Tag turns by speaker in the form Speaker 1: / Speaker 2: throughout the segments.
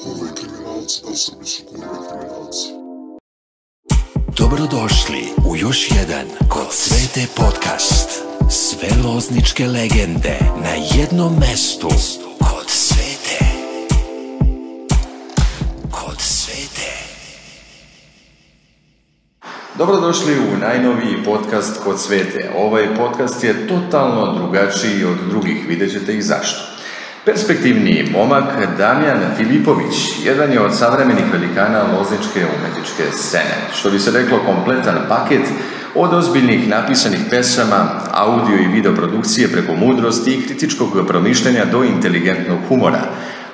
Speaker 1: kurve i kriminalci, da Srbi su kurve i kriminalci.
Speaker 2: Dobrodošli u još jedan Kod Svete podcast. Sve lozničke legende na jednom mestu. Kod Svete. Kod Svete.
Speaker 3: Dobrodošli u najnoviji podcast Kod Svete. Ovaj podcast je totalno drugačiji od drugih, vidjet ćete i zašto. Perspektivniji momak Damjan Filipović jedan je od savremenih velikana lozničke umetničke scene. Što bi se reklo, kompletan paket od ozbiljnih napisanih pesama, audio i video produkcije preko mudrosti i kritičkog promišljanja do inteligentnog humora.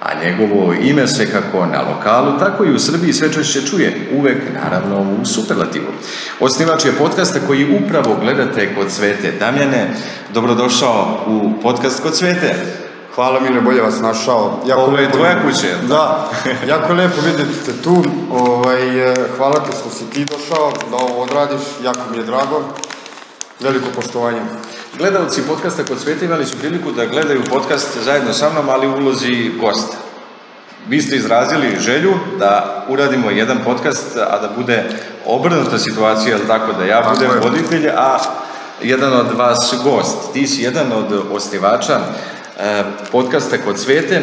Speaker 3: A njegovo ime se kako na lokalu, tako i u Srbiji sve češće čuje, uvek naravno u superlativu. Osnivač je podcasta koji upravo gledate Kod Svete. Damjane, dobrodošao u podcast Kod Svete.
Speaker 4: Hvala Mile, bolje vas našao.
Speaker 3: Ovo je tvoja kuća.
Speaker 4: Da, jako lepo vidjeti te tu. Hvala ti što si ti došao, da ovo odradiš, jako mi je drago. Veliko poštovanje.
Speaker 3: Gledalci podcasta Kod Svete imali su priliku da gledaju podcast zajedno sa mnom, ali u ulozi gosta. Vi ste izrazili želju da uradimo jedan podcast, a da bude obrnuta situacija, ali tako da ja budem voditelj, a jedan od vas gost. Ti si jedan od osnivača podcasta Kod Svete,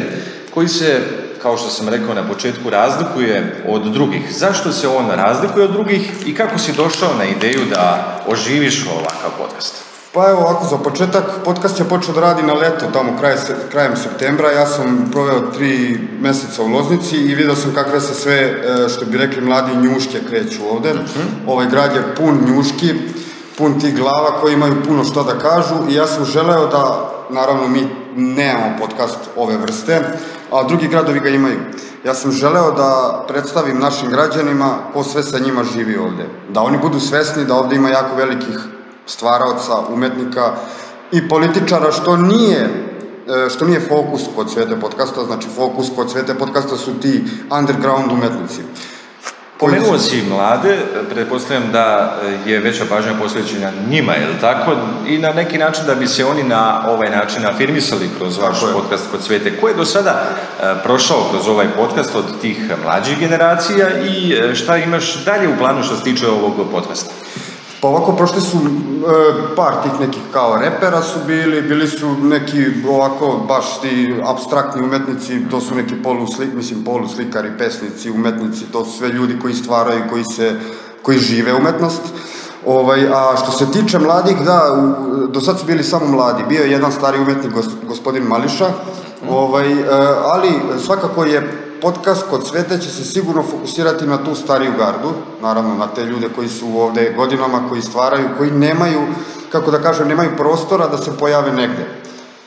Speaker 3: koji se, kao što sam rekao na početku, razlikuje od drugih. Zašto se on razlikuje od drugih i kako si došao na ideju da oživiš ovakav podcast?
Speaker 4: Pa evo ovako, za početak, podcast je počeo da radi na leto, tamo krajem septembra. Ja sam proveo 3 meseca u Loznici i vidio sam kakve se sve, što bi rekli mladi, njuške kreću ovde. Ovaj grad je pun njuški, pun tih glava koji imaju puno što da kažu i ja sam želeo da, naravno mi nemamo podcast ove vrste, a drugi gradovi ga imaju. Ja sam želeo da predstavim našim građanima ko sve sa njima živi ovde. Da oni budu svesni da ovde ima jako velikih stvaraoca, umetnika i političara, što nije fokus Kod Svete podcasta. Znači fokus Kod Svete podcasta su ti underground umetnici.
Speaker 3: Pomenuo si mlade, pretpostavljam da je veća pažnja posvećena njima, je li tako? I na neki način da bi se oni na ovaj način afirmisali kroz vaš podcast Kod Svete. Ko je do sada prošao kroz ovaj podcast od tih mlađih generacija i šta imaš dalje u planu što se tiče ovog podcasta?
Speaker 4: Pa ovako, prošli su par tih nekih kao repera su bili su neki ovako baš ti apstraktni umetnici, to su neki poluslikari, pesnici, umetnici, to su sve ljudi koji stvaraju, koji žive umetnost. A što se tiče mladih, da, do sad su bili samo mladi, bio je jedan stari umetnik, gospodin Mališa, ali svakako je podcast Kod Svete će se sigurno fokusirati na tu stariju gardu, naravno na te ljude koji su ovde godinama, koji stvaraju, koji nemaju, kako da kažem, nemaju prostora da se pojave negde.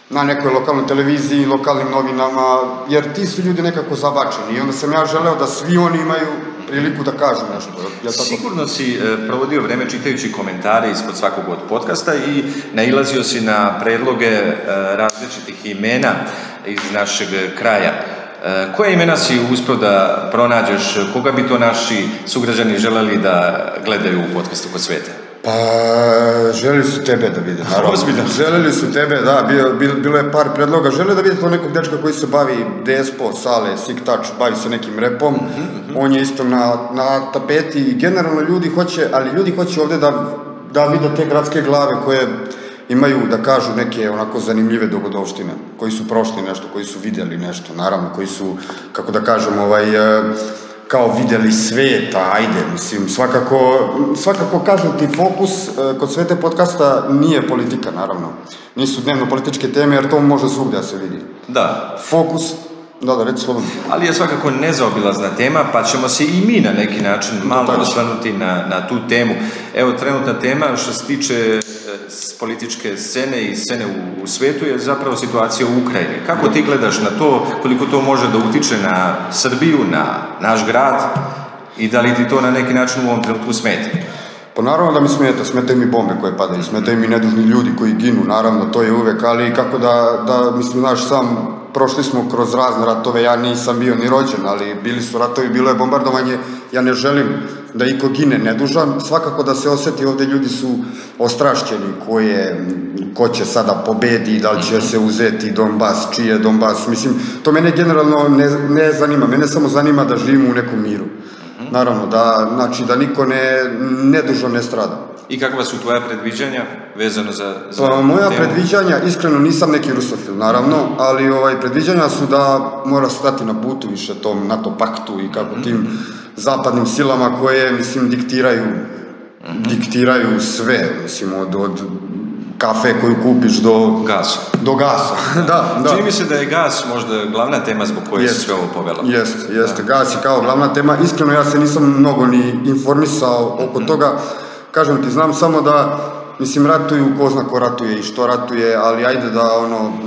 Speaker 4: Na nekoj lokalnoj televiziji, lokalnim novinama, jer ti su ljudi nekako zabačeni i onda sam ja želeo da svi oni imaju priliku da kažu nešto.
Speaker 3: Sigurno si provodio vreme čitajući komentare ispod svakog od podcasta i nailazio si na predloge različitih imena iz našeg kraja. Koje imena si uspio da pronađeš, koga bi to naši sugrađani želeli da gledaju u podcastu Kod Svete?
Speaker 4: Pa, želeli su tebe da vide, naravno. Želeli su tebe, da, bilo je par predloga. Žele da vide to nekog dečka koji se bavi DSPO, Sale, Sick Touch, bavi se nekim repom. On je isto na tapeti i generalno ljudi hoće ovde da vide te gradske glave koje imaju, da kažu, neke onako zanimljive dogodovštine, koji su prošli nešto, koji su videli nešto, naravno, koji su, kako da kažem, kao videli sveta, ajde, mislim, svakako kažem ti, fokus Kod Svete podcasta nije politika, naravno. Nisu dnevno političke teme, jer to može svugde da se vidi.
Speaker 3: Da.
Speaker 4: Fokus, da, reći slobodno.
Speaker 3: Ali je svakako nezaobilazna tema, pa ćemo se i mi na neki način malo osvrnuti na tu temu. Evo, trenutna tema što se tiče političke scene i scene u svetu je zapravo situacija u Ukrajini. Kako ti gledaš na to, koliko to može da utiče na Srbiju, na naš grad i da li ti to na neki način u ovom trenutku smeta?
Speaker 4: Pa naravno da mi smetaju mi bombe koje padaju, smetaju mi nedužni ljudi koji ginu, naravno, to je uvek, ali kako da mislim, znaš, sam prošli smo kroz razne ratove, ja nisam bio ni rođen, ali bili su ratovi, bilo je bombardovanje, ja ne želim da iko gine nedužan, svakako da se osjeti, ovdje ljudi su ostrašćeni, ko će sada pobedi, da li će se uzeti Donbas, čiji je Donbas, mislim, to mene generalno ne zanima, mene samo zanima da živimo u nekom miru, naravno, znači da niko nedužno ne strada.
Speaker 3: I kakva su tvoja predviđanja vezano za
Speaker 4: moja
Speaker 3: temu?
Speaker 4: predviđanja, iskreno nisam neki rusofil, naravno, ali predviđanja su da mora stati na putu više tom NATO paktu i kako tim zapadnim silama koje, mislim, diktiraju sve, mislim, od kafe koju kupiš do
Speaker 3: gasa.
Speaker 4: Da.
Speaker 3: Čini mi se da je gas možda glavna tema zbog koje se sve ovo povelo.
Speaker 4: Jeste, gas je kao glavna tema. Iskreno, ja se nisam mnogo ni informisao oko toga. Kažem ti, znam samo da, mislim, ratuju, ko zna ko ratuje i što ratuje, ali ajde da,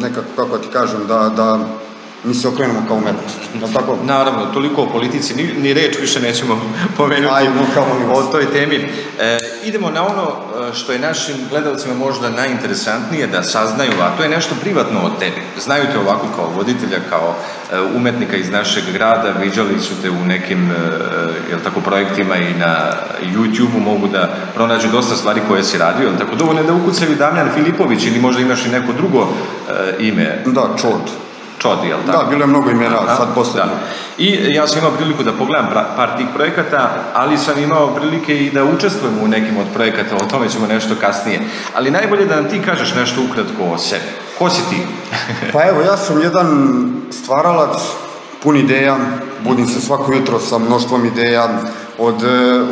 Speaker 4: nekako, kako ti kažem, da mi se okrenemo kao umetnost. Tako?
Speaker 3: Naravno, toliko o politici, ni reč više nećemo pomenuti o toj temi. Idemo na ono što je našim gledalcima možda najinteresantnije da saznaju, a to je nešto privatno od tebi. Znaju te ovako kao voditelja, kao umetnika iz našeg grada, viđali su te u nekim projektima i na YouTube-u, mogu da pronađu dosta stvari koje si radio, tako dovoljno je da ukucaju Damjan Filipović ili možda imaš i neko drugo ime.
Speaker 4: Da,
Speaker 3: Čodi, jel tako?
Speaker 4: Da, bilo je mnogo imena, sad posljedno.
Speaker 3: I ja sam imao priliku da pogledam par tih projekata, ali sam imao prilike i da učestvujem u nekim od projekata, o tome ćemo nešto kasnije. Ali najbolje da nam ti kažeš nešto ukratko o sebi. Ko si ti?
Speaker 4: Pa evo, ja sam jedan stvaralac, pun ideja, budim se svako jutro sa mnoštvom ideja,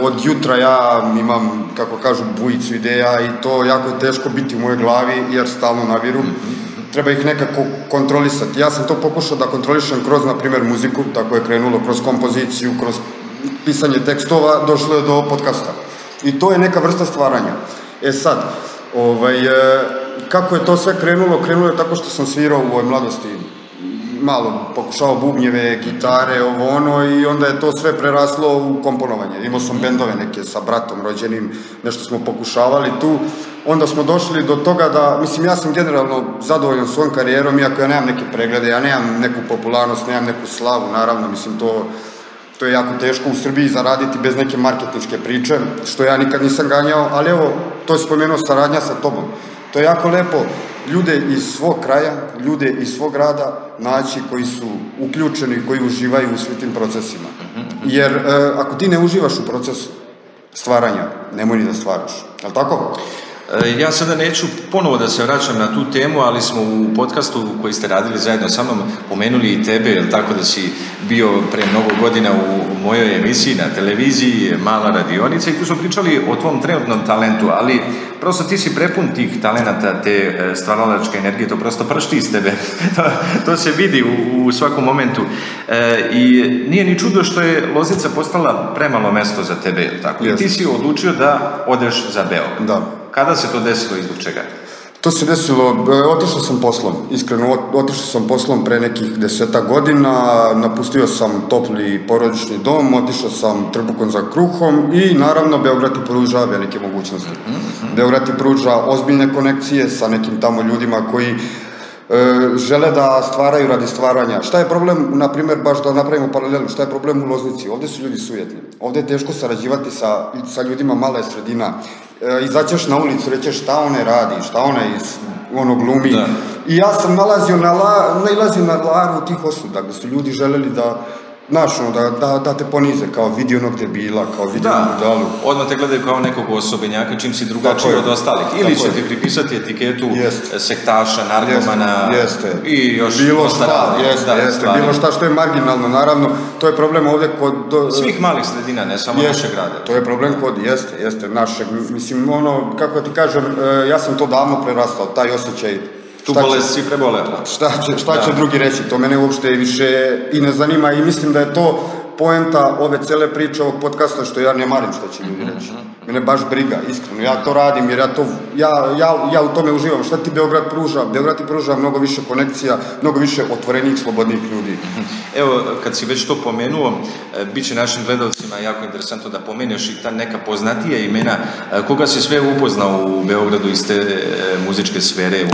Speaker 4: od jutra ja imam, kako kažu, bujicu ideja i to jako je teško biti u mojoj glavi jer stalno naviru. Treba ih nekako kontrolisati. Ja sam to pokušao da kontrolišem kroz, na primjer, muziku, tako je krenulo, kroz kompoziciju, kroz pisanje tekstova, došlo je do podcasta. I to je neka vrsta stvaranja. Sad, kako je to sve krenulo? Krenulo je tako što sam svirao u ovoj mladosti, malo pokušao bubnjeve, gitare, i onda je to sve preraslo u komponovanje. Imao sam bendove neke sa bratom rođenim, nešto smo pokušavali tu. Onda smo došli do toga da, mislim, ja sam generalno zadovoljan svojom karijerom, iako ja nemam neke preglede, ja nemam neku popularnost, nemam neku slavu, naravno, mislim, to je jako teško u Srbiji zaraditi bez neke marketinške priče, što ja nikad nisam ganjao, ali evo, to je spomenuo saradnja sa tobom. To je jako lepo, ljude iz svog kraja, ljude iz svog grada naći koji su uključeni, koji uživaju u svim tim procesima. Jer ako ti ne uživaš u procesu stvaranja, nemoj ni da stvaraš. Je li tako?
Speaker 3: Ja sada neću ponovo da se vraćam na tu temu, ali smo u podcastu koji ste radili zajedno sa mnom pomenuli i tebe, jer tako da si bio pre mnogo godina u mojoj emisiji na televiziji Mala radionica i tu smo pričali o tvom trenutnom talentu, ali prosto ti si prepun tih talenata, te stvaralačke energije, to prosto pršti iz tebe. To se vidi u svakom momentu. I nije ni čudo što je Loznica postala premalo mesto za tebe, tako? I ti si odlučio da odeš za Beograd.
Speaker 4: Da.
Speaker 3: Kada se to desilo i zbog čega?
Speaker 4: To se desilo, otišao sam poslom, iskreno, otišao sam poslom pre nekih 10 godina, napustio sam topli porodični dom, otišao sam trbukom za kruhom i naravno Beograd ti pruža velike mogućnosti. Beograd ti pruža ozbiljne konekcije sa nekim tamo ljudima koji žele da stvaraju radi stvaranja. Šta je problem, na primjer, baš da napravimo paralelu, šta je problem u Loznici? Ovdje su ljudi sujetni. Ovdje je teško sarađivati sa ljudima, mala je sredina. Izaćeš na ulicu, rećeš šta one radi, šta one glumi. Da. I ja sam nailazio na laru tih osuda, gdje su ljudi želeli da te ponize, kao vidi onog debila, kao vidi onog budalu.
Speaker 3: Odmah te gledaju kao nekog osobenjaka, čim si drugačiji od ostalih. Ili će ti pripisati etiketu sektaša, narkomana i još
Speaker 4: bilo šta što je marginalno, naravno, to je problem ovdje kod...
Speaker 3: Svih malih sredina, ne samo naše grade.
Speaker 4: To je problem kod, jeste, našeg, mislim, kako ti kažem, ja sam to davno prerastao, taj osjećaj.
Speaker 3: Tu bolest si preboleo.
Speaker 4: Šta će drugi reći, to mene uopšte više i ne zanima i mislim da je to poenta ove cele priče ovog podcasta, što ja ne marim šta će ljudi reći. Mene baš briga, iskreno, ja to radim jer ja u tome uživam. Šta ti Beograd pruža? Beograd ti pruža mnogo više konekcija, mnogo više otvorenih, slobodnih ljudi.
Speaker 3: Evo, kad si već to pomenuo, bit će našim gledalcima jako interesantno da pomeneš i ta neka poznatija imena. Koga si sve upoznao u Beogradu iz te muzičke sfere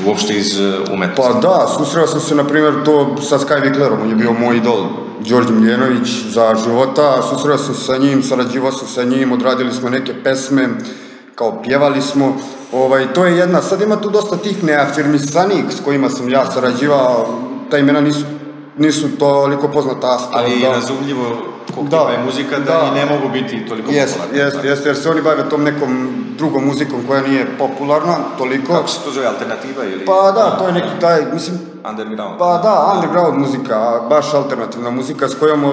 Speaker 3: uopšte iz umetnosti?
Speaker 4: Pa da, susreo sam se, na primjer, to sa Sky Viklerom, on je bio moj idol, Đorđe Miljenović za života, susreo sam se sa njim, sarađivao sam sa njim, odradili smo neke pesme, kao pjevali smo, to je jedna, sad ima tu dosta tih neafirmisanih s kojima sam ja sarađivao, ta imena nisu toliko poznata.
Speaker 3: Ali je razumljivo kog tipa je muzika da i ne mogu biti toliko popularni.
Speaker 4: Jeste, jer se oni bave tom nekom drugom muzikom koja nije popularna toliko.
Speaker 3: Kako se to zove, alternativa ili?
Speaker 4: Pa da, to je neki taj, mislim...
Speaker 3: Underground.
Speaker 4: Pa da, underground muzika, baš alternativna muzika s kojom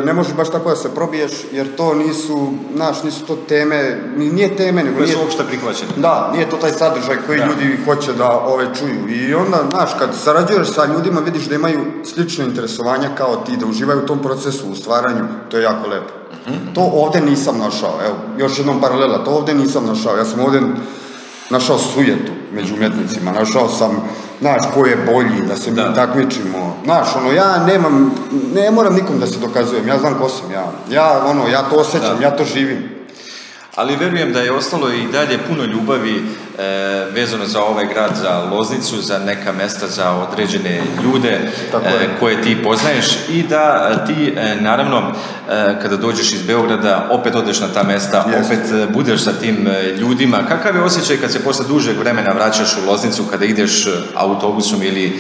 Speaker 4: ne možeš baš tako da se probiješ, jer to nisu to teme, nije teme, nego
Speaker 3: koje su uopšte prihvaćene.
Speaker 4: Da, nije to taj sadržaj koji ljudi hoće da čuju. I onda, znaš, kad sarađuješ sa ljudima, vidiš da imaju slične interesovanja kao ti, da uživaju u tom procesu, u stvaranju, to je jako lepo. To ovde nisam našao, evo, još jednom paralela, to ovde nisam našao, ja sam ovde našao sujetu među umjetnicima, našao sam, znaš, ko je bolji, da se mi takmičimo, znaš, ja ne moram nikom da se dokazujem, ja znam ko sam ja to osjećam, ja to živim.
Speaker 3: Ali verujem da je ostalo i dalje puno ljubavi vezano za ovaj grad, za Loznicu, za neka mesta, za određene ljude koje ti poznaješ i da ti, naravno, kada dođeš iz Beograda, opet odeš na ta mesta, opet budeš sa tim ljudima. Kakav je osjećaj kad se posle dužeg vremena vraćaš u Loznicu, kada ideš autobusom ili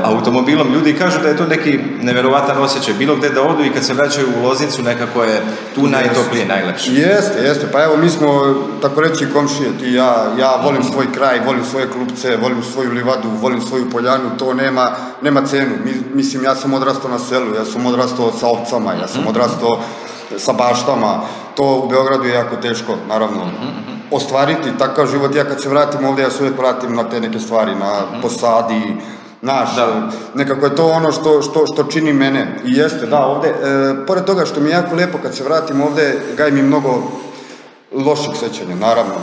Speaker 3: automobilom? Ljudi kažu da je to neki neverovatan osjećaj, bilo gde da odu i kad se vraćaju u Loznicu, nekako je tu najtoplije, najlepše.
Speaker 4: Jeste, pa evo mi smo, tako reći, komšije, ti ja volim svoj kraj, volim svoje klupce, volim svoju livadu, volim svoju poljanu, to nema cenu. Mislim, ja sam odrastao na selu, ja sam odrastao sa ovcama, ja sam odrastao sa baštama, to u Beogradu je jako teško, naravno, ostvariti takav život. Ja kad se vratim ovdje, ja se uvijek vratim na te neke stvari, na posadi, nekako je to ono što čini mene. I jeste, da, ovdje, pored toga što mi je jako lijepo kad se vratim ovdje, gajim i mnogo loših sećanja, naravno.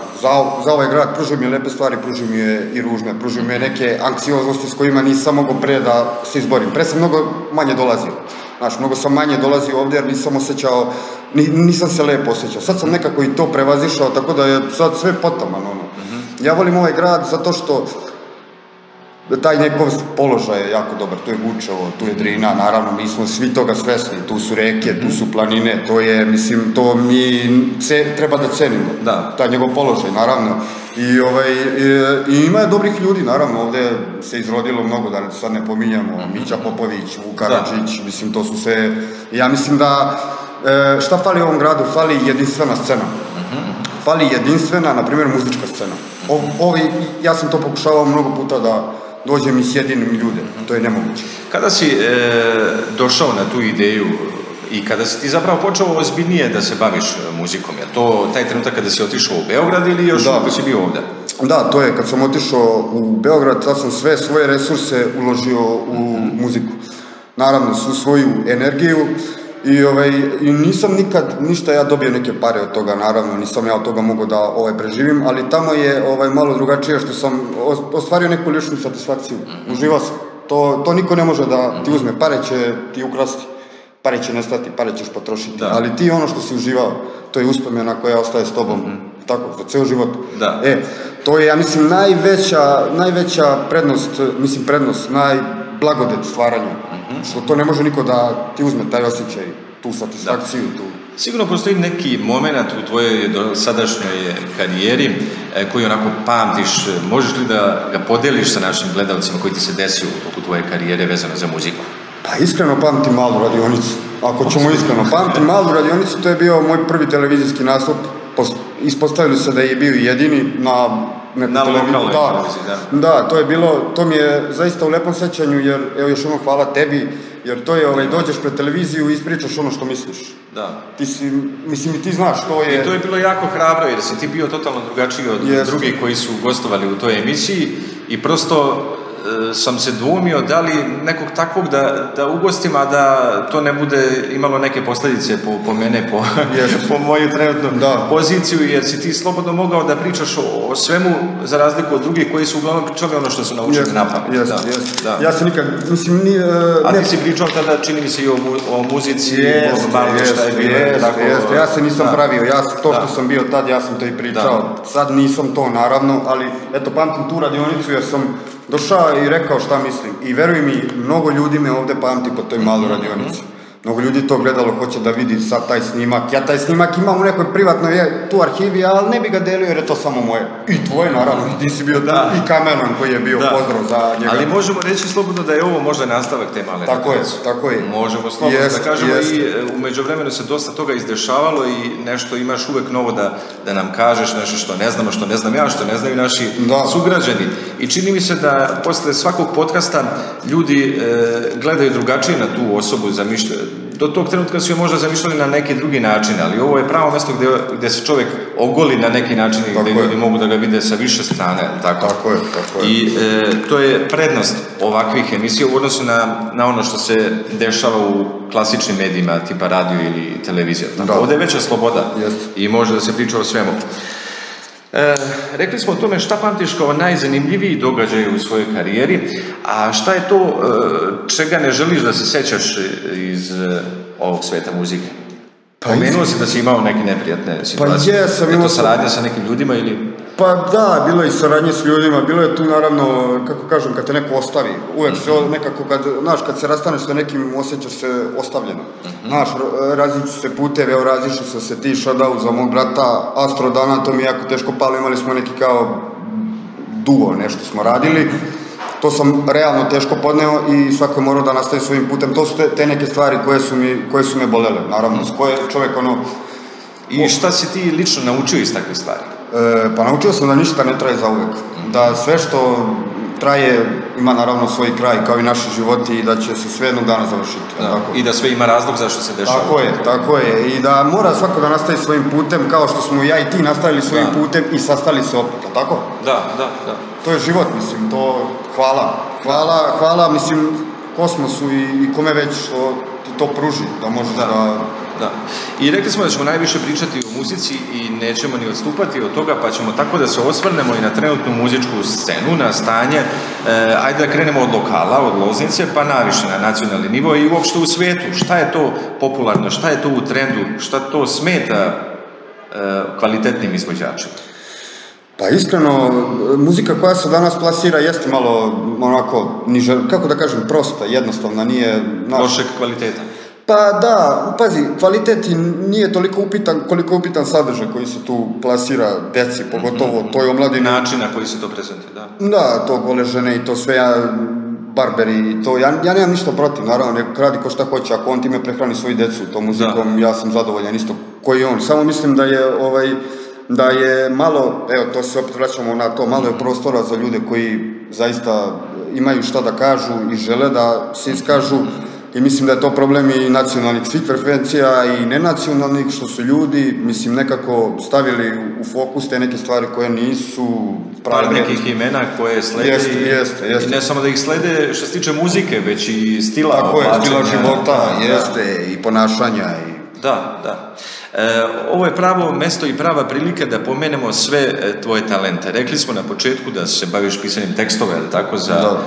Speaker 4: Za ovaj grad pružio mi je lepe stvari, pružio mi je i ružne, pružio mi je neke anksioznosti s kojima nisam mogao pre da se izborim. Pre sam mnogo manje dolazio. Znaš, mnogo sam manje dolazio ovdje jer nisam se lepo osjećao. Sad sam nekako i to prevazišao, tako da je sad sve potaman, Ja volim ovaj grad zato što taj njegov položaj je jako dobar, tu je Vučevo, tu je Drina, naravno, mi smo svi toga svesni, tu su reke, tu su planine, to je, mislim, to mi treba da cenimo, taj njegov položaj, naravno. I ima je dobrih ljudi, naravno, ovdje se izrodilo mnogo, da sad ne pominjamo, Mića Popović, Vuk Karadžić, mislim, to su sve, ja mislim da, šta fali ovom gradu? Fali jedinstvena scena. Fali jedinstvena, na primjer, muzička scena. Ja sam to pokušavao mnogo puta da dođem i sjedinim ljude, to je nemoguće.
Speaker 3: Kada si došao na tu ideju i kada si ti zapravo počeo ozbiljnije da se baviš muzikom, je to taj trenutak kada si otišao u Beograd ili još kada si bio ovdje?
Speaker 4: Da, to je kad sam otišao u Beograd, tad sam sve svoje resurse uložio u muziku. Naravno, svu svoju energiju i nisam nikad ništa ja dobio neke pare od toga, naravno, nisam ja od toga mogao da preživim, ali tamo je malo drugačije što sam ostvario neku ličnu satisfakciju, uživao sam. To niko ne može da ti uzme, pare će ti ukrasti, pare će nestati, pare ćeš potrošiti, ali ti ono što si uživao, to je uspomena koja ostaje s tobom, tako, za ceo život. To je, ja mislim, najveća prednost, najblagodet stvaranja, što to ne može niko da ti uzme, taj osjećaj, tu satisfakciju, tu...
Speaker 3: Sigurno postoji neki moment u tvojoj sadašnjoj karijeri koji onako pamtiš, možeš li da ga podeliš sa našim gledalcima koji ti se desio u toku tvoje karijere vezano za muziku?
Speaker 4: Pa iskreno pamtim Malu radionicu, ako ćemo iskreno. Pamtim Malu radionicu, to je bio moj prvi televizijski nastup, ispostavili se da je bio jedini na
Speaker 3: lokalnoj televiziji,
Speaker 4: da, to mi je zaista u lepom sećanju, jer, evo još jednom hvala tebi, jer to je, dođeš pred televiziju i ispričaš ono što misliš.
Speaker 3: Da.
Speaker 4: Ti znaš, to je...
Speaker 3: I to je bilo jako hrabro, jer si ti bio totalno drugačiji od drugih koji su gostovali u toj emisiji i prosto sam se dvomio da li nekog takvog da ugostim, a da to ne bude imalo neke posljedice po mene, po moju trenutnu poziciju, jer si ti slobodno mogao da pričaš o svemu za razliku od drugih koji su uglavnom pričali ono što su naučili na pamet.
Speaker 4: Ja se nikad, mislim, nije...
Speaker 3: A ti si pričao tada, čini mi se, i o muzici, o malo šta je bilo.
Speaker 4: Ja se nisam pravio, to što sam bio tad, ja sam to i pričao. Sad nisam to, naravno, ali eto, pamtim tu radionicu jer sam došao i rekao šta mislim. I veruj mi, mnogo ljudi me ovde pamti po toj maloj radionici. Mnogo ljudi to gledalo, hoće da vidi sad taj snimak. Ja taj snimak imam u nekoj privatnoj tu arhivi, ali ne bi ga delio jer je to samo moje. I tvoje, naravno. Ti si bio i Kameron koji je bio pozdrav za njega.
Speaker 3: Ali možemo reći slobodno da je ovo možda nastavak te male radionice.
Speaker 4: Tako je.
Speaker 3: Možemo slobodno da kažemo i u međuvremenu se dosta toga izdešavalo i nešto imaš uvek novo da nam kažeš, nešto što ne znamo, što ne znam ja, što ne znaju naši sugrađani. I čini mi se da posle svakog podcasta ljudi gledaju drugačije na tu osobu, do tog trenutka su je možda zamišljali na neki drugi način, ali ovo je pravo mesto gde se čovjek ogoli na neki način i gde ljudi mogu da ga vide sa više strane.
Speaker 4: Tako je.
Speaker 3: I to je prednost ovakvih emisija u odnosu na ono što se dešava u klasičnim medijima, tipa radio ili televizija. Ovdje je veća sloboda i može da se priča o svemu. Rekli smo o tome šta pamtiš kao najzanimljiviji događaj u svojoj karijeri, a šta je to čega ne želiš da se sećaš iz ovog sveta muzike? Pomenuo si da si imao neke neprijatne situacije. Je to saradnja sa nekim ljudima ili...
Speaker 4: Pa da, bilo je i saradnje s ljudima, bilo je tu naravno, kako kažem, kad te neko ostavi, uvek se nekako, kad se rastaneš sa nekim, osjećaš se ostavljeno. Znaš, različu se putevi, različu se ti Shutdown za mog brata, Astrodanat, to mi jako teško palo, imali smo neki kao duo, nešto smo radili. To sam realno teško podneo i svako je morao da nastavi svojim putem. To su te neke stvari koje su me bolele, naravno, s koje čovjek
Speaker 3: I šta si ti lično naučio iz takve stvari?
Speaker 4: Pa naučio sam da ništa ne traje zauvek. Da sve što traje ima naravno svoj kraj, kao i naši životi, i da će se sve jednog dana završiti.
Speaker 3: I da sve ima razlog zašto se dešava.
Speaker 4: Tako je. I da mora svako da nastavi svojim putem, kao što smo ja i ti nastavili svojim putem i sastali se opet, tako?
Speaker 3: Da.
Speaker 4: To je život, mislim, to hvala, mislim, kosmosu i kome već ti to pruži, da možeš
Speaker 3: Da. I rekli smo da ćemo najviše pričati o muzici i nećemo ni odstupati od toga, pa ćemo tako da se osvrnemo i na trenutnu muzičku scenu, na stanje. Ajde da krenemo od lokala, od Loznice, pa naviše na nacionalni nivo i uopšte u svijetu. Šta je to popularno, šta je to u trendu, šta to smeta kvalitetnim izvođačima?
Speaker 4: Pa iskreno, muzika koja se danas plasira jeste malo onako, kako da kažem, prosta, jednostavna, nije...
Speaker 3: Lošeg kvaliteta.
Speaker 4: Pa da, pazi, kvalitet nije toliko upitan koliko je upitan sadržaj koji se tu plasira deci, pogotovo toj omladini.
Speaker 3: Način na koji se to prezentuje, da.
Speaker 4: Da, to gole žene i to sve, barberi i to, ja nemam ništa protiv, naravno, neko radi ko šta hoće, ako on time prehrani svoju decu tom muzikom, ja sam zadovoljan isto koji on, samo mislim da je malo, evo to se opet vraćamo na to, malo je prostora za ljude koji zaista imaju šta da kažu i žele da se iskažu. I mislim da je to problem i nacionalnih svih frekvencija i nenacionalnih, što su ljudi, mislim, nekako stavili u fokus te neke stvari koje nisu
Speaker 3: pravi. Par nekih imena koje slede
Speaker 4: jeste.
Speaker 3: I ne samo da ih slede što se tiče muzike, već i stila oblačenja.
Speaker 4: Tako je, stila života, jeste, i ponašanja.
Speaker 3: Da. Ovo je pravo mesto i prava prilika da pomenemo sve tvoje talente. Rekli smo na početku da se baviš pisanjem tekstova, tako, za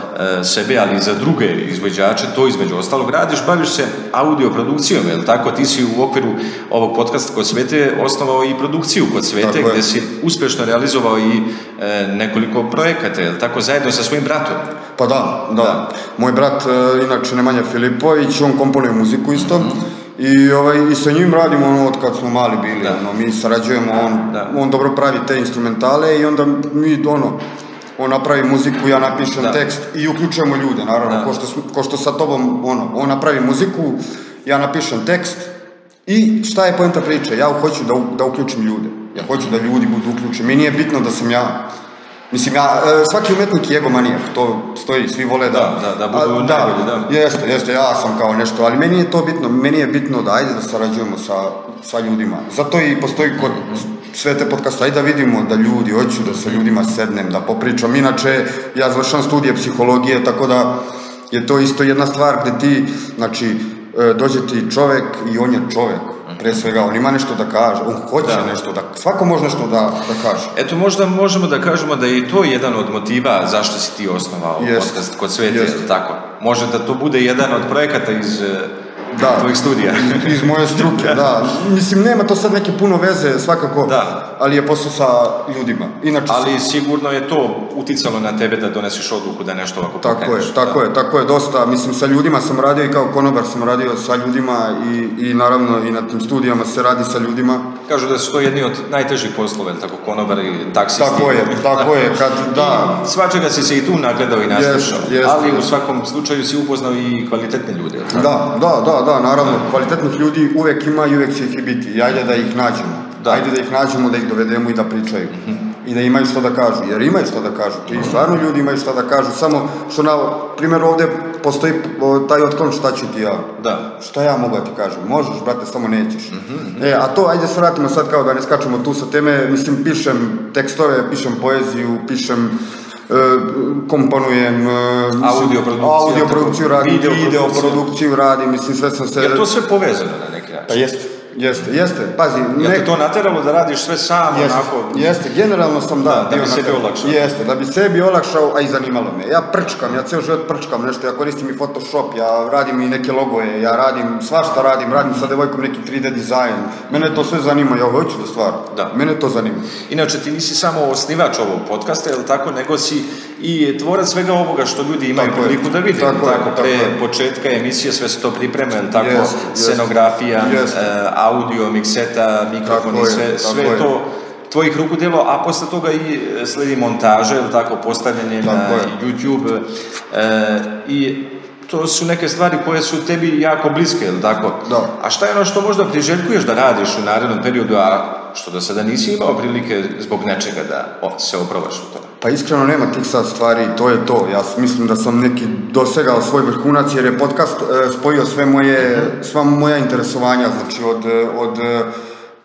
Speaker 3: sebe, ali i za druge izvođače, to između ostalog radiš, baviš se audioprodukcijom, jel tako? Ti si u okviru ovog podcasta Kod Svete osnovao i produkciju Kod Svete, gde si uspešno realizovao i nekoliko projekata, jel tako, zajedno sa svojim bratom?
Speaker 4: Pa da. Moj brat, inače Nemanja Filipović, on komponuje muziku isto. I sa njim radimo od kad smo mali bili, mi sarađujemo, on dobro pravi te instrumentale i onda mi on napravi muziku, ja napišem tekst i uključujemo ljude, naravno, ko što sa tobom, on napravi muziku, ja napišem tekst i šta je poenta priče, ja hoću da uključim ljude, ja hoću da ljudi budu uključeni, mi nije bitno da sam ja. Mislim, svaki umetnik je egomanijak, to stoji, svi vole da
Speaker 3: budu najbolji, da.
Speaker 4: Jeste, ja sam kao nešto, ali meni je to bitno, meni je bitno da ajde da sarađujemo sa ljudima. Zato i postoji kod sve te podcasta, ajde da vidimo da ljudi, hoću da sa ljudima sednem, da popričam. Inače, ja završam studije psihologije, tako da je to isto jedna stvar gde ti, znači, dođe ti čovek i on je čovek. Pre svega, on ima nešto da kaže, on hoće nešto da, svako može nešto da kaže.
Speaker 3: Eto, možda možemo da kažemo da je i to jedan od motiva zašto si ti osnovao podcast Kod Svete, tako? Može da to bude jedan od projekata iz tvojih studija.
Speaker 4: Iz moje struke, da. Mislim, nema to sad neke puno veze, svakako, ali je posao sa ljudima. Inače,
Speaker 3: ali sigurno je to uticalo na tebe da doneseš odluku da nešto ovako pokreneš.
Speaker 4: Tako je, dosta. Mislim, sa ljudima sam radio i kao konobar sam radio sa ljudima i naravno i na tim studijama se radi sa ljudima.
Speaker 3: Kažu da su to jedni od najtežih poslova, tako konobar i taksisti.
Speaker 4: Tako je, da.
Speaker 3: I svačega si se i tu nagledao i naslušao, ali u svakom slučaju si upoznao i kvalitetne ljude.
Speaker 4: Da, naravno, kvalitetnih ljudi uvek ima i uvek će ih i biti. I ajde da ih nađemo. Ajde da ih nađemo, da ih dovedemo i da pričaju. I da imaju što da kažu, jer imaju što da kažu. Ti stvarno ljudi imaju što da kažu, samo što na primjer ovdje postoji taj otklon šta ću ti ja. Šta ja mogu da ti kažem? Možeš, brate, samo nećeš. A to, ajde se vratimo sad kao da ne skačemo tu sa teme. Mislim, pišem tekstove, pišem poeziju, pišem komponujem, audio produkciju radim, video produkciju radim, mislim sve sam se...
Speaker 3: Je to sve povezano na neki način?
Speaker 4: Pa jeste, pazi...
Speaker 3: Je te to nateralo da radiš sve sam onako?
Speaker 4: Jeste, generalno sam
Speaker 3: da bi sebi olakšao.
Speaker 4: Jeste, da bi sebi olakšao, a i zanimalo me. Ja prčkam, ja ceo život prčkam nešto, ja koristim i Photoshop, ja radim i neke logoje, ja radim, svašta radim sa devojkom neki 3D dizajn. Mene to sve zanima, ja hoću da stvaram. Mene to zanima.
Speaker 3: Inače, ti nisi samo osnivač ovog podcasta, je li tako, nego si i tvorac svega ovoga što ljudi imaju priliku da vidi. Tako, pre početka emisije sve se to priprema, je li tako, scenografija, audio, mikseta, mikrofoni, sve to tvojih ruku djelo, a posle toga i sledi montaža, ili tako, postavljanje na YouTube i to su neke stvari koje su tebi jako bliske, ili tako? A šta je ono što možda priželjkuješ da radiš u narednom periodu, a što do sada nisi imao prilike zbog nečega da se oprobaš u tome?
Speaker 4: Pa iskreno nema tih sad stvari, to je to. Ja mislim da sam neki dosegao svoj vrhunac jer je podcast spojio sva moja interesovanja, znači od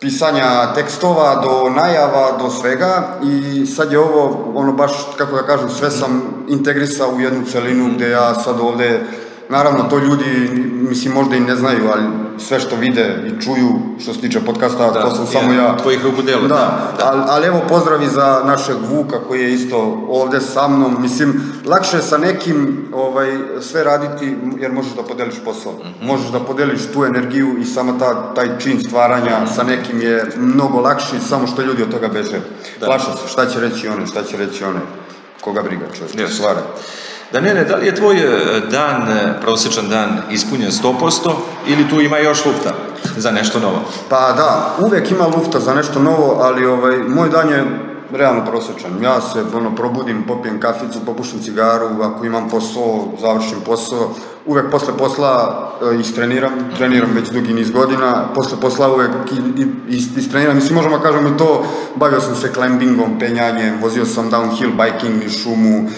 Speaker 4: pisanja tekstova do najava, do svega i sad je ovo, ono baš, kako da kažem, sve sam integrisao u jednu celinu gde ja sad ovde, naravno to ljudi, mislim, možda i ne znaju, ali sve što vide i čuju što se tiče podcasta, to sam samo ja.
Speaker 3: Tvojih ruku dela,
Speaker 4: ali evo pozdravi za našeg Vuka koji je isto ovde sa mnom, mislim, lakše je sa nekim sve raditi jer možeš da podeliš posao, možeš da podeliš tu energiju i samo taj čin stvaranja sa nekim je mnogo lakši, samo što ljudi od toga beže. Plaše se, šta će reći one, koga briga čovjek, stvara.
Speaker 3: Damjane, da li je tvoj dan, prosječan dan, ispunjen 100% ili tu ima još lufta za nešto novo?
Speaker 4: Pa da, uvek ima lufta za nešto novo, ali moj dan je realno prosječan. Ja se probudim, popijem kaficu, popušim cigaru, ako imam posao, završim posao. Uvek posle posla treniram već dugi niz godina, posle posla uvek istreniram, mislim možemo kažemo i to, bavio sam se climbingom, penjanjem, vozio sam downhill biking niz šumu,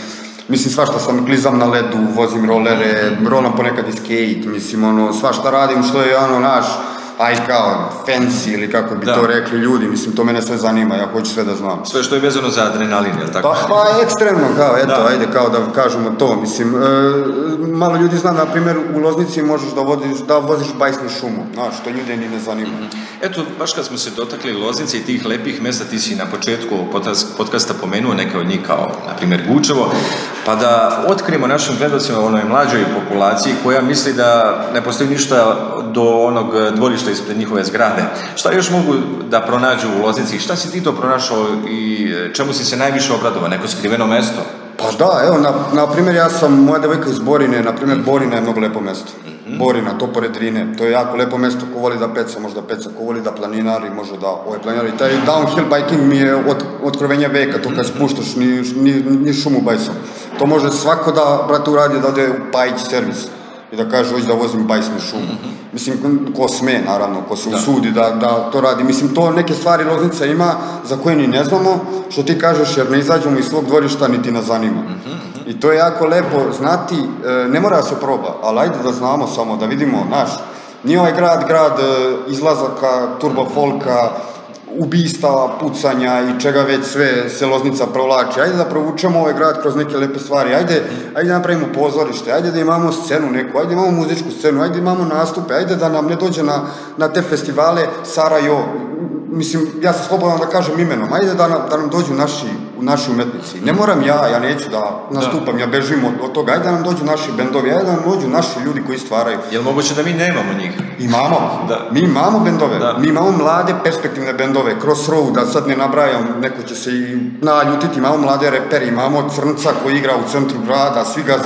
Speaker 4: mislim svašta sam, klizam na ledu, vozim rolere, rolam ponekad i skate, mislim svašta radim što je naš, aj kao fancy ili kako bi to rekli ljudi, mislim to mene sve zanima, ja hoću sve da znam.
Speaker 3: Sve što je vezano za adrenalin, je li tako?
Speaker 4: Pa ekstremno, kao eto, ajde kao da kažemo to, mislim, malo ljudi zna, na primjer u Loznici možeš da voziš bajsnu šumu, znaš, što ljude ni ne zanima.
Speaker 3: Eto, baš kad smo se dotakli Loznice i tih lepih mesta, ti si na početku podcasta pomenuo neke od njih kao, na primjer, Gučevo, pa da otkrijemo našim gledalcima u onoj mlađoj populaciji koja misli da ne postoji ništa do onog dvorišta ispred njihove zgrade. Šta još mogu da pronađu u Loznici? Šta si ti to pronašao i čemu si se najviše obradovao? Neko skriveno mesto?
Speaker 4: Pa da, evo, na primjer, moja devojka iz Borine, na primjer, Borina je mnogo lepo mesto. Borina, to pored Drine, to je jako lepo mesto, ko voli da peca, može da peca, ko voli da planinari, može da planinari. Taj downhill biking mi je otkrovenje veka, to kad spuštaš, ni šumu bajsom. To može svako da, brate, uradi da ode u Pajić servis i da kaže, hoći da vozim bajsnu šumu. Mislim, ko sme, naravno, ko se usudi da to radi. Mislim, to neke stvari Loznica ima za koje ni ne znamo, što ti kažeš, jer ne izađemo iz svog dvorišta, niti nas zanima. I to je jako lepo znati, ne mora da se proba, ali ajde da znamo samo, da vidimo, znaš, nije ovaj grad izlazaka, turbo folka, ubistava, pucanja i čega već sve se Loznica provlači. Ajde da provučemo ovaj grad kroz neke lepe stvari, ajde da napravimo pozorište, ajde da imamo scenu neku, ajde da imamo muzičku scenu, ajde da imamo nastupe, ajde da nam ne dođe na te festivale Sarajevo, mislim, ja sam slobodan da kažem imenom, ajde da nam dođu naši u naši umetnici. Ne moram ja neću da nastupam, ja bežim od toga. Ajde da nam dođu naši bendovi, ajde da nam dođu naši ljudi koji stvaraju.
Speaker 3: Je li moguće da mi nemamo njih?
Speaker 4: Imamo.
Speaker 3: Da.
Speaker 4: Mi imamo bendove.
Speaker 3: Da.
Speaker 4: Mi imamo mlade perspektivne bendove. Crossroad, da sad ne nabrajam, neko će se i naljutiti. Imamo mlade reperi, imamo Crnca koji igra u centru grada, svi ga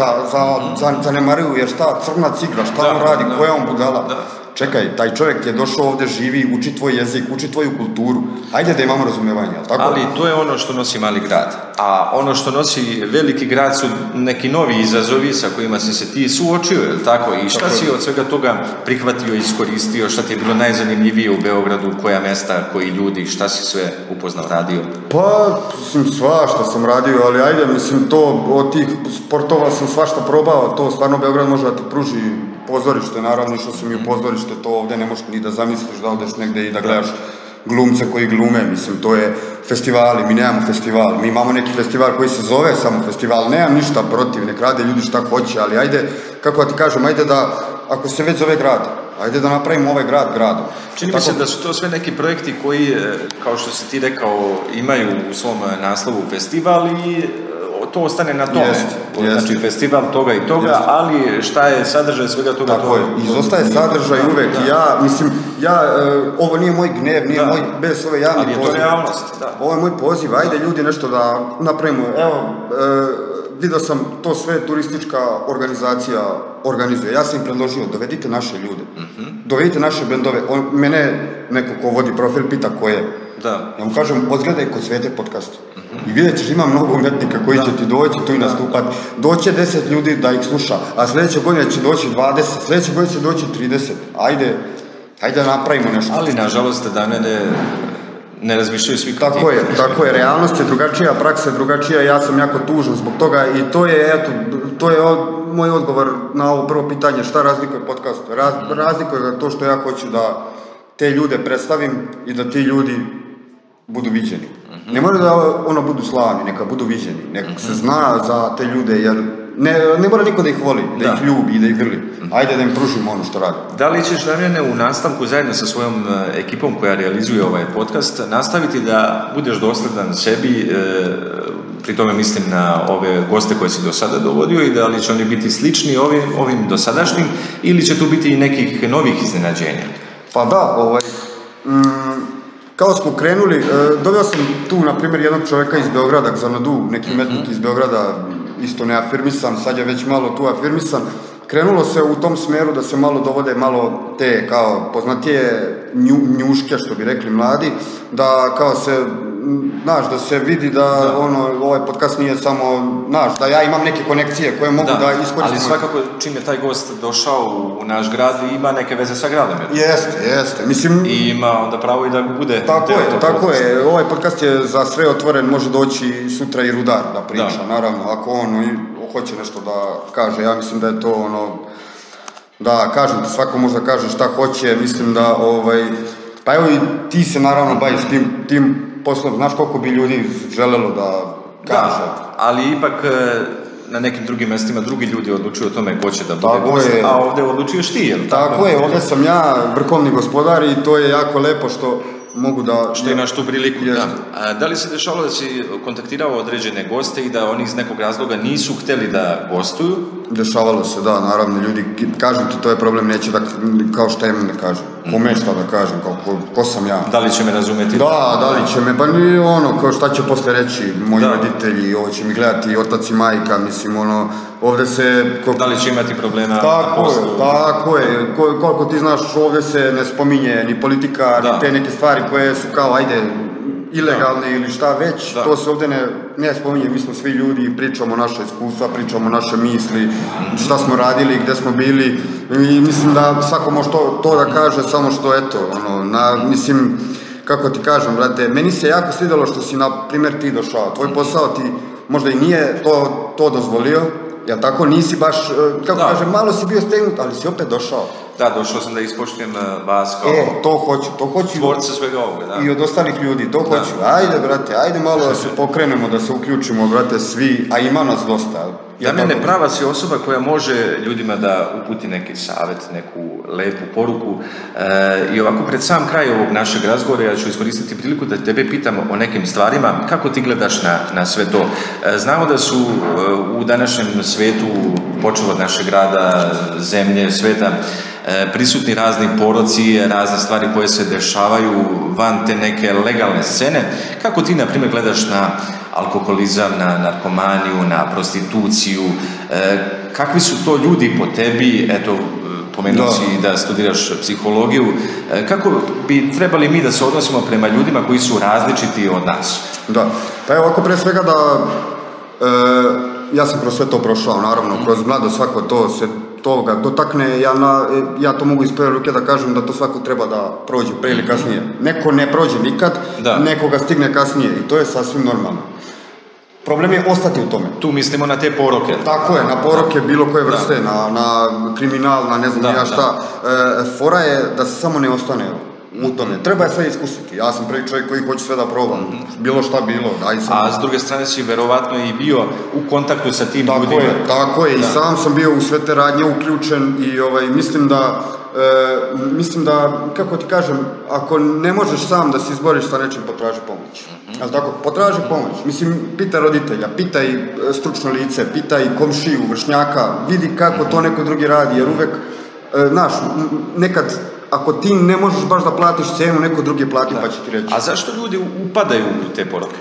Speaker 4: zanemaruju, jer šta Crnac igra, šta on radi, koja on budala. Čekaj, taj čovjek je došao ovdje, živi, uči tvoj jezik, uči tvoju kulturu. Ajde da imamo razumevanje, tako?
Speaker 3: Ali to je ono što nosi mali grad. A ono što nosi veliki grad su neki novi izazovi sa kojima si se ti suočio, je li tako? I šta si od svega toga prihvatio, iskoristio, šta ti je bilo najzanimljivije u Beogradu, koja mesta, koji ljudi, šta si sve upoznao, radio?
Speaker 4: Pa, svašta sam radio, ali ajde, to od tih sportova sam svašta probao, to stvarno Beograd može da ti pruži pozorište, naravno, što sam i u pozorište, to ovdje ne možeš ni da zamisliš da odeš negdje i da gledaš glumce koji glume, to je festivali, mi nemamo festival, mi imamo neki festival koji se zove samo festival, nemam ništa protiv, nek rade ljudi šta hoće, ali ajde, kako da ti kažem, ajde da, ako se već zove grad, ajde da napravimo ovaj grad gradom.
Speaker 3: Čini mi se da su to sve neki projekti koji, kao što si ti rekao, imaju u svom naslovu festival i to ostane na tome. Znači festival toga i toga, ali šta je sadržaj svega toga?
Speaker 4: Tako je, izostaje sadržaj uvek. Ovo nije moj gnev, nije moj bez ove javni poziv.
Speaker 3: Ali je to realnost, da.
Speaker 4: Ovo je moj poziv, ajde ljudi nešto da napravimo. Evo, vidio sam to sve turistička organizacija organizuje. Ja sam im predložio, dovedite naše ljude, dovedite naše bendove. Mene neko ko vodi profil pita ko je. Ja mu kažem, odgledaj kod Svete podcast. I vidjet ćeš, ima mnogo umetnika koji će ti doći tu i nastupati. Doće 10 ljudi da ih sluša, a sljedeće godine će doći 20, sljedeće godine će doći 30. Ajde da napravimo nešto.
Speaker 3: Ali, nažalost, dane ne razmišljaju svi kao ti.
Speaker 4: Tako je, realnost je drugačija, praksa je drugačija, ja sam jako tužan zbog toga i to je moj odgovor na ovo prvo pitanje, šta razlikuje podcast? Razlikuje ga to što ja hoću da te ljude predstavim i da ti ljudi budu viđeni. Ne mora da budu slavni, neka budu viđeni, neka se zna za te ljude, jer ne mora niko da ih voli, da ih ljubi i da ih grli. Ajde da im pružimo ono što radi.
Speaker 3: Da li ćeš, Damjane, u nastavku zajedno sa svojom ekipom koja realizuje ovaj podcast nastaviti da budeš dosledan sebi, pri tome mislim na ove goste koje si do sada dovodio, i da li će oni biti slični ovim dosadašnjim ili će tu biti i nekih novih iznenađenja?
Speaker 4: Pa da, kao smo krenuli, doveo sam tu, na primjer, jednog čovjeka iz Beograda, Xanadu, neki umetnik iz Beograda, isto neafirmisan, sad je već malo tu afirmisan. Krenulo se u tom smeru da se malo dovode malo te, kao, poznatije njuške, što bi rekli mladi, da kao se, da se vidi da ovaj podcast nije samo, da ja imam neke konekcije koje mogu da iskoristim.
Speaker 3: Ali svakako čim je taj gost došao u naš grad, ima neke veze sa gradom.
Speaker 4: Jeste.
Speaker 3: I ima onda pravo i da bude...
Speaker 4: Tako je. Ovaj podcast je za sve otvoren, može doći sutra i Rudar da priča, naravno, ako on hoće nešto da kaže. Ja mislim da je to da kažem ti, svako može da kaže šta hoće, mislim da pa evo i ti se naravno baviš tim poslom, znaš koliko bi ljudi želelo da kaže.
Speaker 3: Da, ali ipak na nekim drugim mestima drugi ljudi odlučuju o tome ko će da bude gost, a ovdje odlučuješ ti, jel?
Speaker 4: Tako je, ovdje sam ja vrhovni gospodar i to je jako lepo što mogu da...
Speaker 3: Što imaš tu priliku, da li se dešavalo da si kontaktirao određene goste i da oni iz nekog razloga nisu hteli da gostuju?
Speaker 4: Dešavalo se, da, naravno, ljudi, kažem ti, to je problem, neće da, kao šta im ne kažem, kome šta da kažem, ko sam ja.
Speaker 3: Da li će me razumeti?
Speaker 4: Da li će me, pa nije kao šta će posle reći moji roditelji, ovo će mi gledati otac i majka, mislim, ovdje se...
Speaker 3: Da li će imati problema na
Speaker 4: poslu? Tako je, koliko ti znaš, ovdje se ne spominje ni politika, ni te neke stvari koje su kao, ajde, ilegalne ili šta već, to se ovdje ne spominje, mi smo svi ljudi, pričamo naše iskustva, pričamo naše misli, šta smo radili, gde smo bili, i mislim da svako može to da kaže, samo što eto, mislim, kako ti kažem, brate, meni se jako svidjelo što si, na primjer, ti došao, tvoj posao ti možda i nije to dozvolio, ja tako nisi baš, kako kažem, malo si bio stegnut, ali si opet došao.
Speaker 3: Da, došao sam da ispoštujem vas kao
Speaker 4: to hoću.
Speaker 3: Tvorca svega ovoga, da.
Speaker 4: I od ostalih ljudi, to hoću. Ajde, brate, ajde malo da se pokrenemo, da se uključimo, brate, svi, a ima nas dosta.
Speaker 3: Damjane, prava si osoba koja može ljudima da uputi neki savjet, neku lepu poruku. I ovako, pred sam kraj ovog našeg razgovora, ja ću iskoristiti priliku da tebe pitam o nekim stvarima. Kako ti gledaš na sve to? Znamo da su u današnjem svetu, počeo od našeg grada, zemlje, sveta, prisutni razni poroci, razne stvari koje se dešavaju van te neke legalne scene. Kako ti, na primjer, gledaš na alkoholizam, na narkomaniju, na prostituciju? Kakvi su to ljudi po tebi? Eto, pomenuo si da studiraš psihologiju. Kako bi trebali mi da se odnosimo prema ljudima koji su različiti od nas?
Speaker 4: Da, pa evo ovako, pre svega da ja sam kroz sve to prošao, naravno, kroz mlado svako to se toga dotakne, ja to mogu iz prve ruke da kažem da to svako treba da prođe pre ili kasnije. Neko ne prođe nikad, nekoga stigne kasnije i to je sasvim normalno. Problem je ostati u tome.
Speaker 3: Tu mislimo na te poroke.
Speaker 4: Tako je, na poroke bilo koje vrste, na kriminal, na ne znam ja šta. Fora je da se samo ne ostane u tome. Treba je sve iskusiti. Ja sam prvi čovjek koji hoće sve da probam. Bilo šta bilo.
Speaker 3: A s druge strane si verovatno i bio u kontaktu sa tim ljudima.
Speaker 4: Tako je. I sam sam bio u sve te radnje uključen i mislim da, kako ti kažem, ako ne možeš sam da se izboriš sa nečim, potraži pomoć. Ali tako, potraži pomoć. Mislim, pitaj roditelja, pitaj stručno lice, pitaj komšiju, vršnjaka, vidi kako to neko drugi radi, jer uvek, znaš, nekad, ako ti ne možeš baš da platiš cenu, neko drugi plati pa će ti reći.
Speaker 3: A zašto ljudi upadaju u te poroke?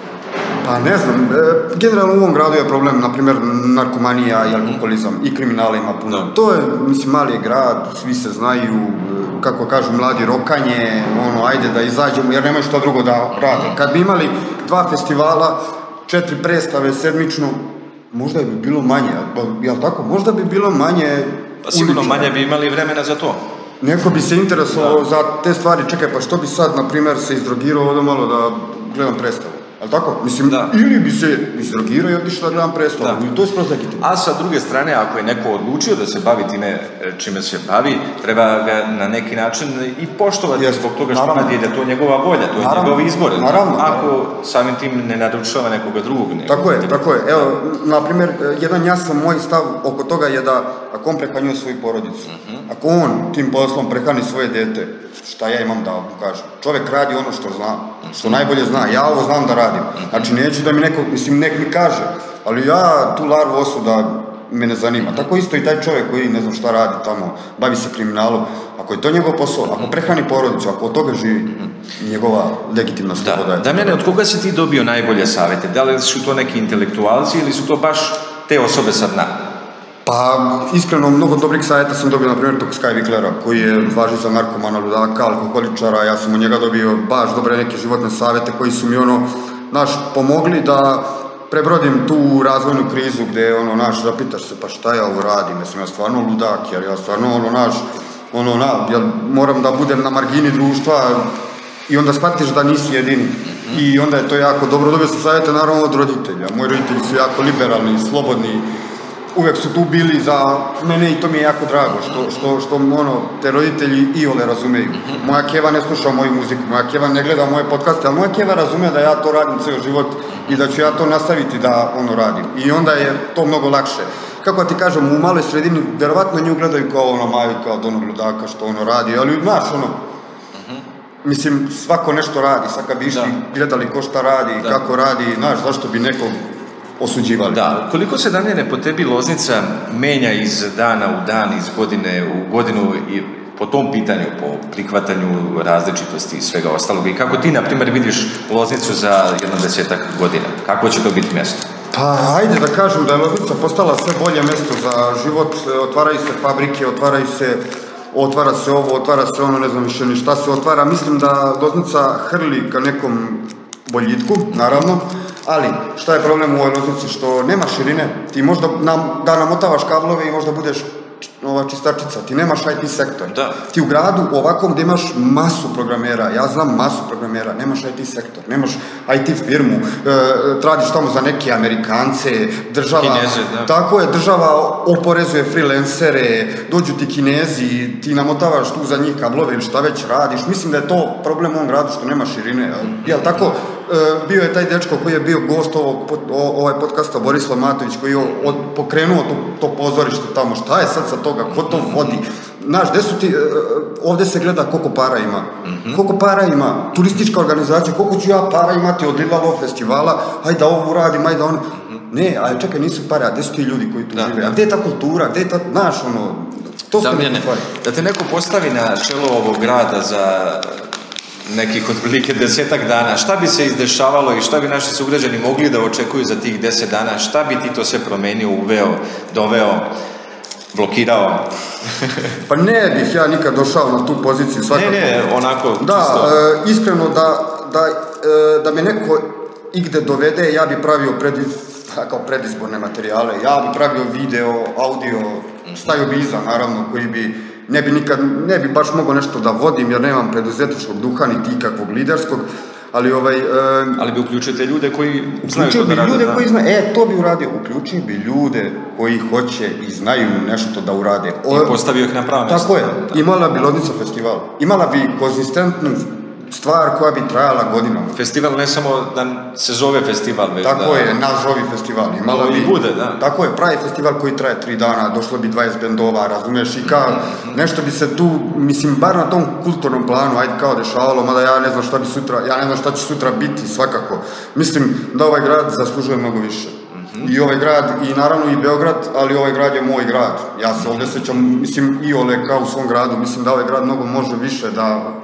Speaker 4: Pa ne znam, generalno u ovom gradu je problem, na primjer, narkomanija i alkoholizam i kriminala ima puno. To je, mislim, mali je grad, svi se znaju, kako kažu mladi, rokanje, ajde da izađemo, jer nemaju što drugo da rade. Kad bi imali 2 festivala, 4 predstave sedmično, možda bi bilo manje, jel tako? Možda bi bilo manje
Speaker 3: pa sigurno manje bi imali vremena za to.
Speaker 4: Neko bi se interesovao za te stvari, čekaj, pa što bi sad, na primjer, se izdrogirao ovdje malo da gledam predstavu? Ali tako? Mislim, ili bi se izdrogirao i otišao da gledam predstavu. I to je skroz legitimno.
Speaker 3: A sa druge strane, ako je neko odlučio da se bavi time čime se bavi, treba ga na neki način i poštovati zbog toga što radi, da je to njegova volja, to je njegov izbor. Ako samim tim ne naručava nekoga drugog.
Speaker 4: Tako je. Evo, na primjer, jedan jasan moj stav oko toga je da ako on prehranjuje svoju porodicu, ako on tim poslom prehrani svoje dete, šta ja imam da vam kažem? Čovjek radi ono što zna, što najbolje zna. Ja ovo znam da radim. Znači, neću da mi neko, mislim, nek mi kaže, ali ja tu larvu osuda me ne zanima. Tako isto i taj čovjek koji ne znam šta radi tamo, bavi se kriminalom. Ako je to njegov posao, ako prehrani porodicu, ako od toga živi, njegova legitimna sloboda je.
Speaker 3: Damjane, od koga si ti dobio najbolje savjete? Da li su to neki intelektualci ili su to baš te osobe sa dna?
Speaker 4: Pa, iskreno, mnogo dobrih savjeta sam dobio, na primjer, tog Sky Wiklera, koji je važi za narkomana, ludaka, alkoholičara. Ja sam od njega dobio baš dobre neke životne savjete koji su mi, pomogli da prebrodim tu razvojnu krizu gdje, zapitaš se, pa šta ja ovo radim, jesam ja stvarno ludak, jer ja stvarno, jel moram da budem na margini društva i onda shvatiš da nisi jedini. I onda je to jako dobro. Dobio sam savjete, naravno, od roditelja. Moji roditelji su jako liberalni, slobodni, uvek su tu bili za mene i to mi je jako drago, što te roditelji iole razumeju. Moja keva ne sluša moju muziku, moja keva ne gleda moje podcaste, ali moja keva razume da ja to radim ceo život i da ću ja to nastaviti da radim. I onda je to mnogo lakše. Kako ti kažem, u maloj sredini, verovatno nju gledaju kao Maju, kao od onog ludaka što radi, ali znaš, mislim, svako nešto radi, sad kad bi išli gledali ko šta radi, kako radi, znaš, zašto bi nekog osuđivali.
Speaker 3: Da, koliko se, Damjane, po tebi Loznica menja iz dana u dan, iz godine u godinu i po tom pitanju, po prihvatanju različitosti i svega ostalog? I kako ti, na primjer, vidiš Loznicu za 10 godina? Kako će to biti mjesto?
Speaker 4: Pa, ajde da kažem da je Loznica postala sve bolje mjesto za život. Otvaraju se fabrike, otvara se ovo, otvara se ono, ne znam više ni šta se otvara. Mislim da Loznica hrli ka nekom boljitku, naravno. Ali, šta je problem u ovoj Loznici? Što nema širine. Ti možda da namotavaš kablove i možda budeš čistačica, ti nemaš IT sektor.
Speaker 3: Da.
Speaker 4: Ti u gradu ovakvom gdje imaš masu programera, ja znam masu programera, nemaš IT sektor, nemaš IT firmu, radiš tamo za neke Amerikance, država,
Speaker 3: Kineze, da.
Speaker 4: tako je, država oporezuje freelancere, dođu ti Kinezi, ti namotavaš tu za njih kablove ili šta već radiš, mislim da je to problem u ovom gradu što nema širine, jel tako? Bio je taj dečko koji je bio gost ovaj podcasta, Borislav Matović, koji je pokrenuo to pozorište tamo. Šta je sad sa toga? Ko to vodi? Znaš, gde su ti, ovdje se gleda koliko para ima. Koliko para ima turistička organizacija, koliko ću ja para imati od Lilavo festivala, hajde da ovo uradim, hajde da ono. Ne, ali čekaj, nisu pare, a gde su ti ljudi koji tu žive? A gde je ta kultura, gde je ta, znaš, ono, to su neke stvari.
Speaker 3: Da te neko postavi na čelo ovog grada za nekih otprilike 10-ak dana, šta bi se izdešavalo i šta bi naši sugrađani mogli da očekuju za tih 10 dana, šta bi ti to sve promenio, uveo, doveo, blokirao?
Speaker 4: Pa ne bih ja nikad došao na tu poziciju svakako.
Speaker 3: Ne, onako čisto.
Speaker 4: Da, iskreno da me neko igde dovede, ja bi pravio predizborne materijale, ja bi pravio video, audio, stavio bi iza naravno, koji bi ne bi baš mogao nešto da vodim jer nemam preduzetničkog duha niti ikakvog liderskog, ali
Speaker 3: ali bi uključio te ljude koji znaju to da rade.
Speaker 4: Ljude koji znaju, to bi uradio, uključio bi ljude koji hoće i znaju nešto da urade.
Speaker 3: I postavio ih na pravo mjesto.
Speaker 4: Tako je, imala bi Loznica festival, imala bi konzistentnu stvar koja bi trajala godinama.
Speaker 3: Festival ne samo da se zove festival, već
Speaker 4: tako je, nazovi festival.
Speaker 3: To i bude, da.
Speaker 4: Tako je, pravi festival koji traje 3 dana, došlo bi 20 bendova, razumeš, i kao nešto bi se tu, mislim, bar na tom kulturnom planu, ajde kao dešavalo, mada ja ne znam šta će sutra biti, svakako. Mislim da ovaj grad zaslužuje mnogo više. I ovaj grad, i naravno i Beograd, ali ovaj grad je moj grad. Ja se ovdje sećam, mislim, i Ole kao u svom gradu, mislim da ovaj grad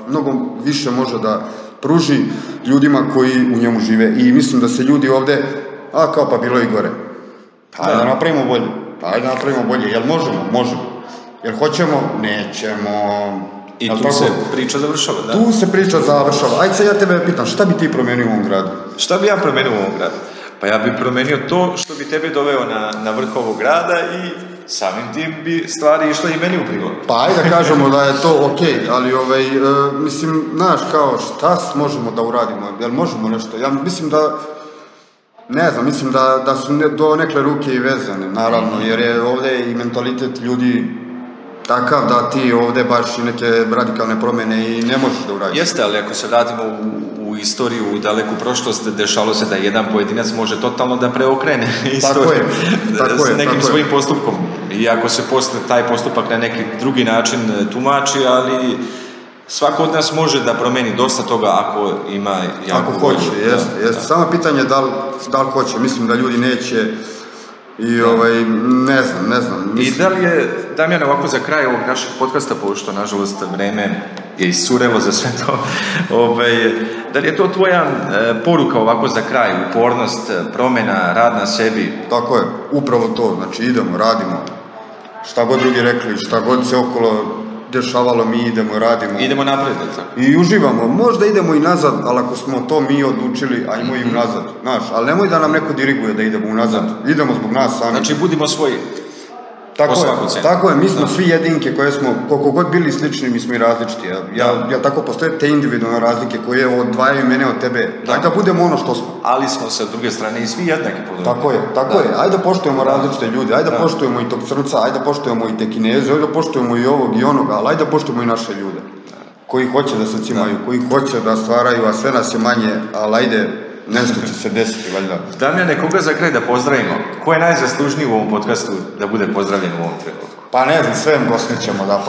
Speaker 4: mnogo više može da pruži ljudima koji u njemu žive. I mislim da se ljudi ovdje, kao pa bilo i gore. Ajde da napravimo bolje. Jel možemo? Možemo. Jel hoćemo? Nećemo.
Speaker 3: I tu se priča završava, da?
Speaker 4: Tu se priča završava. Ajde se ja tebe pitam, šta bi ti promenio u ovom gradu?
Speaker 3: Šta bi ja promenio u ovom gradu? Pa ja bih promenio to što bi tebe doveo na vrh ovog grada i samim tim bi stvari išle i meni u prilog.
Speaker 4: Pa ajde da kažemo da je to okej, ali mislim, znaš, kao šta možemo da uradimo, jel možemo nešto? Ja mislim da, ne znam, mislim da su do nekle ruke i vezane, naravno, jer je ovdje i mentalitet ljudi takav da ti ovdje baš i neke radikalne promjene i ne možeš da uradiš.
Speaker 3: Jeste, ali ako se vratimo u istoriju, u daleku prošlost, dešalo se da jedan pojedinac može totalno da preokrene istoriju s nekim svojim postupkom. Iako se posle taj postupak na neki drugi način tumači, ali svako od nas može da promeni dosta toga ako ima jako
Speaker 4: ako hoće, jeste. Samo pitanje da li hoće, mislim da ljudi neće. I ne znam.
Speaker 3: I da li je, Damjane, ovako za kraj ovog našeg podcasta, pošto nažalost vreme je iscurelo za sve to, da li je to tvoja poruka ovako za kraj, upornost, promjena, rad na sebi?
Speaker 4: Tako je, upravo to, znači idemo, radimo, šta god drugi rekli, šta god se okolo dešavalo, mi idemo, radimo.
Speaker 3: Idemo napred, tako?
Speaker 4: I uživamo, možda idemo i nazad, ali ako smo to mi odlučili, ajmo i unazad, znaš, ali nemoj da nam neko diriguje da idemo unazad, idemo zbog nas sami.
Speaker 3: Znači, budimo svoji.
Speaker 4: Tako je, mi smo svi jedinke koje smo, koliko god bili slični, mi smo i različiti. Ja tako postoje te individualne razlike koje odvajaju mene od tebe. Ajde da budemo ono što smo.
Speaker 3: Ali smo sa druge strane i svi jednaki.
Speaker 4: Tako je. Ajde da poštujemo različite ljude, ajde da poštujemo i tog crnca, ajde da poštujemo i te Kineze, ajde da poštujemo i ovog i onoga, ali ajde da poštujemo i naše ljude. Koji hoće da se cimaju, koji hoće da stvaraju, a sve nas je manje, ali ajde, nešto će se desiti, valjda.
Speaker 3: Damjane, koga za kraj da pozdravimo? Ko je najzaslužniji u ovom podcastu da bude pozdravljen u ovom trenutku?
Speaker 4: Pa ne znam, sve ćemo da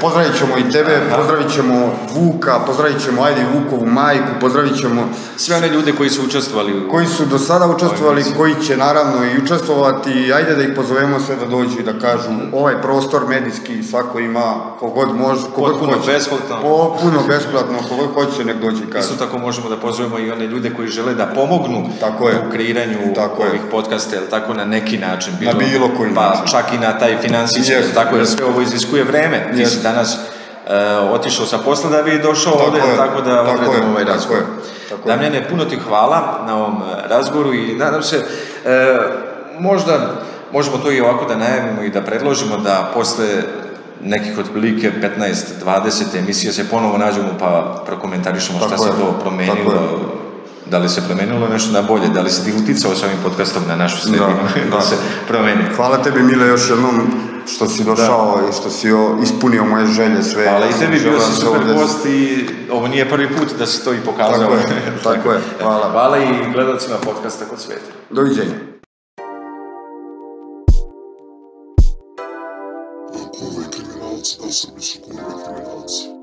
Speaker 4: pozdravit ćemo i tebe, pozdravit ćemo Vuka, pozdravit ćemo ajde Vukovu majku, pozdravit ćemo
Speaker 3: sve one ljude koji su učestvovali
Speaker 4: koji su do sada učestvovali, koji će naravno i učestvovati, ajde da ih pozovemo sve da dođu i da kažu ovaj prostor medijski svako ima, kogod može,
Speaker 3: potpuno besplatno,
Speaker 4: kogod hoće nek dođe i kaže.
Speaker 3: Isto tako možemo da pozovemo i one ljude koji žele da pomognu u kreiranju ovih podcasta, tako na neki način,
Speaker 4: na bilo koji način,
Speaker 3: čak i na taj finansijski. Tako jer sve ovo iziskuje vreme. Ti si danas otišao sa posla da bi došao ovdje, tako da odredimo ovaj razgovor. Damjane, puno ti hvala na ovom razgovoru i nadam se možda možemo to i ovako da najavimo i da predložimo da posle nekih otprilike 15-20 emisija se ponovo nađemo pa prokomentarišemo šta se to promenilo, da li se promenilo nešto na bolje, da li si ti uticao s ovim podcastom na našu sredinu da se promeni.
Speaker 4: Hvala tebi, Mile, još jednom što si došao i što si ispunio moje želje sve.
Speaker 3: Hvala i tebi, bio si super gost i ovo nije prvi put da si to i pokazao.
Speaker 4: Tako je, hvala.
Speaker 3: Hvala i gledalcima podcasta Kod svete.
Speaker 4: Doviđenja.
Speaker 1: Kurve kriminalci, da Srbi su kurve kriminalci.